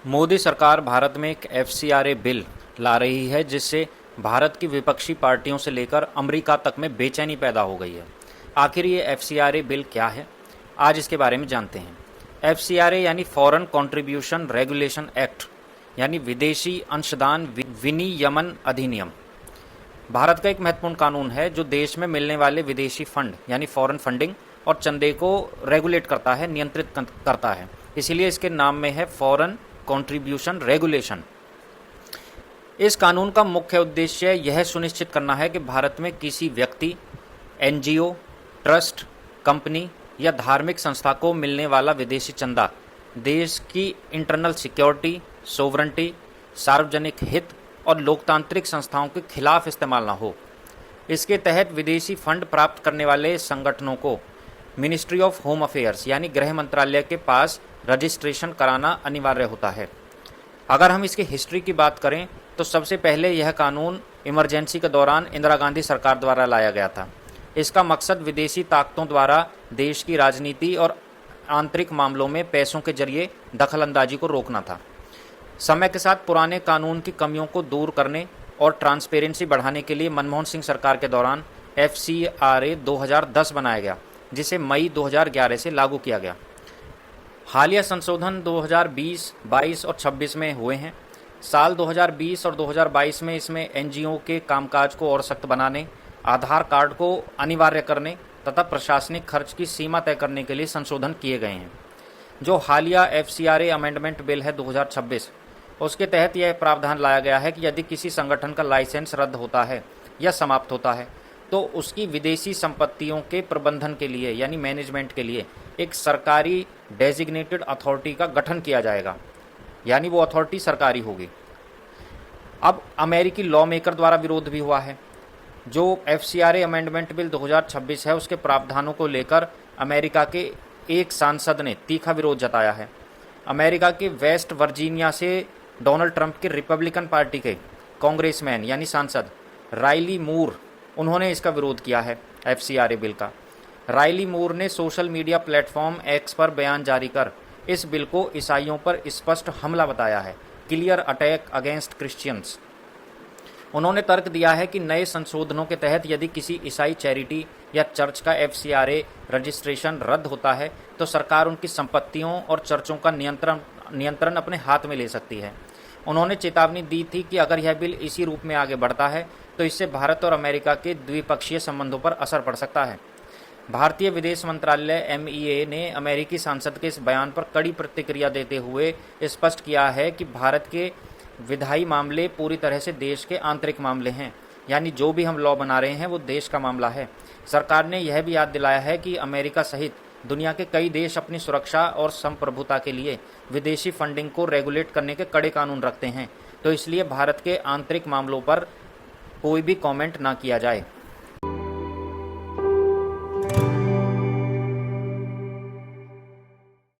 मोदी सरकार भारत में एक एफसीआरए बिल ला रही है जिससे भारत की विपक्षी पार्टियों से लेकर अमेरिका तक में बेचैनी पैदा हो गई है। आखिर ये एफसीआरए बिल क्या है, आज इसके बारे में जानते हैं। एफसीआरए यानी फॉरेन कंट्रीब्यूशन रेगुलेशन एक्ट यानी विदेशी अंशदान विनियमन अधिनियम भारत का एक महत्वपूर्ण कानून है जो देश में मिलने वाले विदेशी फंड यानी फॉरेन फंडिंग और चंदे को रेगुलेट करता है, नियंत्रित करता है। इसीलिए इसके नाम में है फॉरेन कंट्रीब्यूशन रेगुलेशन। इस कानून का मुख्य उद्देश्य यह सुनिश्चित करना है कि भारत में किसी व्यक्ति, एनजीओ, ट्रस्ट, कंपनी या धार्मिक संस्था को मिलने वाला विदेशी चंदा देश की इंटरनल सिक्योरिटी, सोवरेंटी, सार्वजनिक हित और लोकतांत्रिक संस्थाओं के खिलाफ इस्तेमाल न हो। इसके तहत विदेशी फंड प्राप्त करने वाले संगठनों को मिनिस्ट्री ऑफ होम अफेयर्स यानी गृह मंत्रालय के पास रजिस्ट्रेशन कराना अनिवार्य होता है। अगर हम इसकी हिस्ट्री की बात करें तो सबसे पहले यह कानून इमरजेंसी के दौरान इंदिरा गांधी सरकार द्वारा लाया गया था। इसका मकसद विदेशी ताकतों द्वारा देश की राजनीति और आंतरिक मामलों में पैसों के जरिए दखलंदाजी को रोकना था। समय के साथ पुराने कानून की कमियों को दूर करने और ट्रांसपेरेंसी बढ़ाने के लिए मनमोहन सिंह सरकार के दौरान एफसीआरए 2010 बनाया गया, जिसे मई 2011 से लागू किया गया। हालिया संशोधन 2020, 22 और 26 में हुए हैं। साल 2020 और 2022 में इसमें एनजीओ के कामकाज को और सख्त बनाने, आधार कार्ड को अनिवार्य करने तथा प्रशासनिक खर्च की सीमा तय करने के लिए संशोधन किए गए हैं। जो हालिया एफसीआरए अमेंडमेंट बिल है 2026, उसके तहत यह प्रावधान लाया गया है कि यदि किसी संगठन का लाइसेंस रद्द होता है या समाप्त होता है तो उसकी विदेशी संपत्तियों के प्रबंधन के लिए यानी मैनेजमेंट के लिए एक सरकारी डेजिग्नेटेड अथॉरिटी का गठन किया जाएगा, यानी वो अथॉरिटी सरकारी होगी। अब अमेरिकी लॉ मेकर द्वारा विरोध भी हुआ है। जो एफसीआरए अमेंडमेंट बिल 2026 है उसके प्रावधानों को लेकर अमेरिका के एक सांसद ने तीखा विरोध जताया है। अमेरिका के वेस्ट वर्जीनिया से डोनाल्ड ट्रंप के रिपब्लिकन पार्टी के कांग्रेसमैन यानी सांसद रायली मूर, उन्होंने इसका विरोध किया है एफसीआरए बिल का। रायली मूर ने सोशल मीडिया प्लेटफॉर्म एक्स पर बयान जारी कर इस बिल को ईसाइयों पर स्पष्ट हमला बताया है, क्लियर अटैक अगेंस्ट क्रिश्चियंस। उन्होंने तर्क दिया है कि नए संशोधनों के तहत यदि किसी ईसाई चैरिटी या चर्च का एफसीआरए रजिस्ट्रेशन रद्द होता है तो सरकार उनकी संपत्तियों और चर्चों का नियंत्रण अपने हाथ में ले सकती है। उन्होंने चेतावनी दी थी कि अगर यह बिल इसी रूप में आगे बढ़ता है तो इससे भारत और अमेरिका के द्विपक्षीय संबंधों पर असर पड़ सकता है। भारतीय विदेश मंत्रालय एमईए ने अमेरिकी सांसद के इस बयान पर कड़ी प्रतिक्रिया देते हुए स्पष्ट किया है कि भारत के विधायी मामले पूरी तरह से देश के आंतरिक मामले हैं, यानी जो भी हम लॉ बना रहे हैं वो देश का मामला है। सरकार ने यह भी याद दिलाया है कि अमेरिका सहित दुनिया के कई देश अपनी सुरक्षा और संप्रभुता के लिए विदेशी फंडिंग को रेगुलेट करने के कड़े कानून रखते हैं, तो इसलिए भारत के आंतरिक मामलों पर कोई भी कमेंट ना किया जाए।